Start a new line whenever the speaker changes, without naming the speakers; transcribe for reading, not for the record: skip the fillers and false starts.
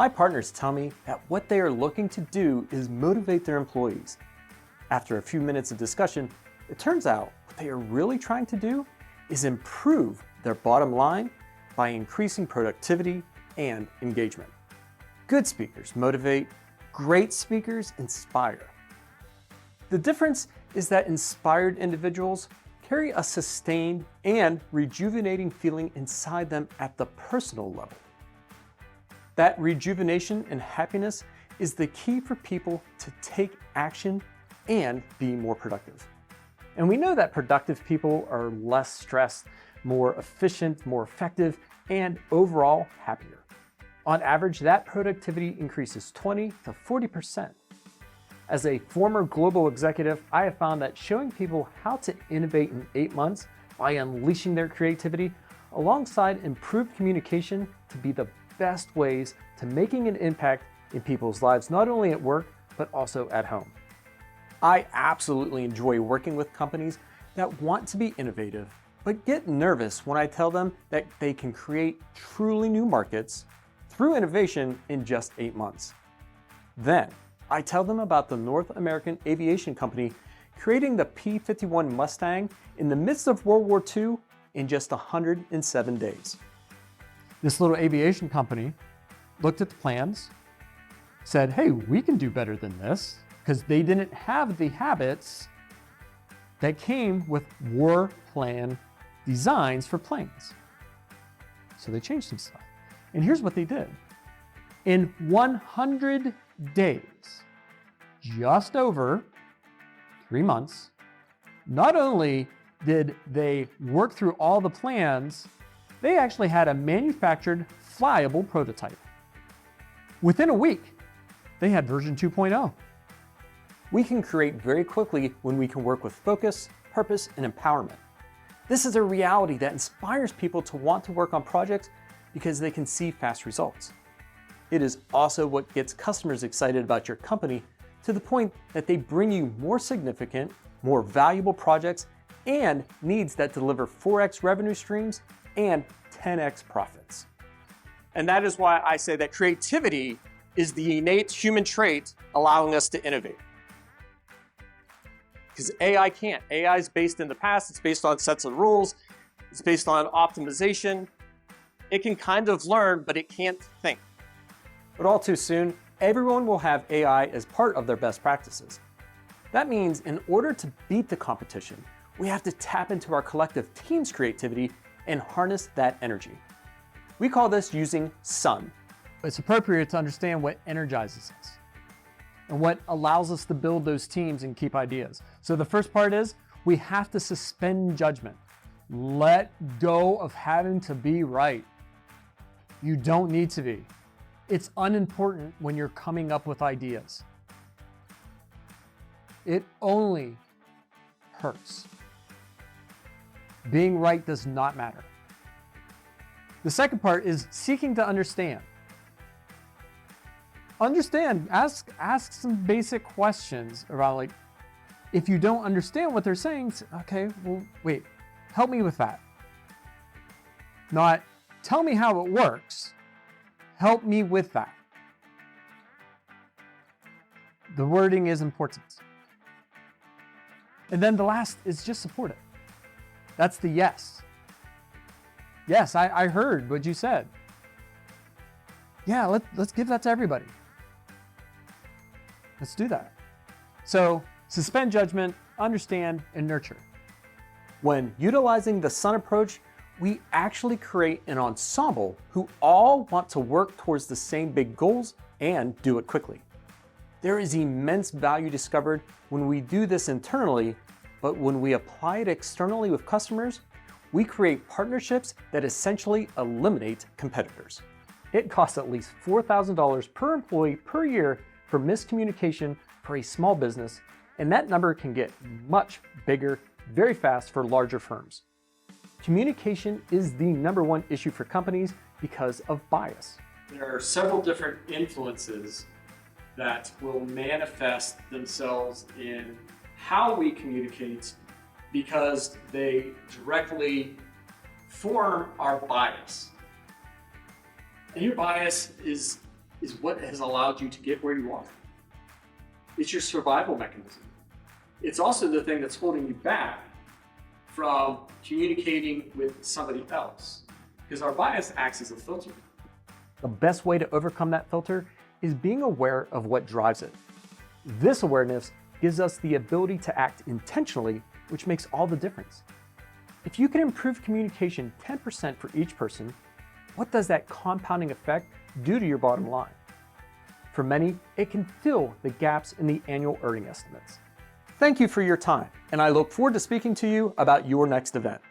My partners tell me that what they are looking to do is motivate their employees. After a few minutes of discussion, it turns out what they are really trying to do is improve their bottom line by increasing productivity and engagement. Good speakers motivate, great speakers inspire. The difference is that inspired individuals carry a sustained and rejuvenating feeling inside them at the personal level. That rejuvenation and happiness is the key for people to take action and be more productive. And we know that productive people are less stressed, more efficient, more effective, and overall happier. On average, that productivity increases 20 to 40%. As a former global executive, I have found that showing people how to innovate in 8 months by unleashing their creativity alongside improved communication to be the best ways to making an impact in people's lives, not only at work, but also at home. I absolutely enjoy working with companies that want to be innovative, but get nervous when I tell them that they can create truly new markets through innovation in just 8 months. Then, I tell them about the North American aviation company creating the P-51 Mustang in the midst of World War II in just 107 days. This little aviation company looked at the plans, said, hey, we can do better than this, because they didn't have the habits that came with war plan designs for planes. So they changed some stuff. And here's what they did. In 100 days, just over 3 months, not only did they work through all the plans, they actually had a manufactured, flyable prototype. Within a week, they had version 2.0. We can create very quickly when we can work with focus, purpose, and empowerment. This is a reality that inspires people to want to work on projects because they can see fast results. It is also what gets customers excited about your company to the point that they bring you more significant, more valuable projects and needs that deliver 4x revenue streams and 10x profits. And that is why I say that creativity is the innate human trait allowing us to innovate. Because AI can't. AI is based in the past, it's based on sets of rules, it's based on optimization. It can kind of learn, but it can't think. But all too soon, everyone will have AI as part of their best practices. That means in order to beat the competition, we have to tap into our collective team's creativity and harness that energy. We call this using SUN. It's appropriate to understand what energizes us and what allows us to build those teams and keep ideas. So the first part is we have to suspend judgment. Let go of having to be right. You don't need to be. It's unimportant when you're coming up with ideas. It only hurts. Being right does not matter. The second part is seeking to understand. Understand, ask some basic questions around, like, if you don't understand what they're saying, okay, well, wait, help me with that. Not, tell me how it works, help me with that. The wording is important. And then the last is just support it. That's the yes. Yes, I heard what you said. Yeah, let's give that to everybody. Let's do that. So suspend judgment, understand, and nurture. When utilizing the SUN approach, we actually create an ensemble who all want to work towards the same big goals and do it quickly. There is immense value discovered when we do this internally, but when we apply it externally with customers, we create partnerships that essentially eliminate competitors. It costs at least $4,000 per employee per year for miscommunication for a small business, and that number can get much bigger very fast for larger firms. Communication is the #1 issue for companies because of bias. There are several different influences that will manifest themselves in how we communicate because they directly form our bias. And your bias is is what has allowed you to get where you are. It's your survival mechanism. It's also the thing that's holding you back from communicating with somebody else, because our bias acts as a filter. The best way to overcome that filter is being aware of what drives it. This awareness gives us the ability to act intentionally, which makes all the difference. If you can improve communication 10% for each person, what does that compounding effect do to your bottom line? For many, it can fill the gaps in the annual earning estimates. Thank you for your time, and I look forward to speaking to you about your next event.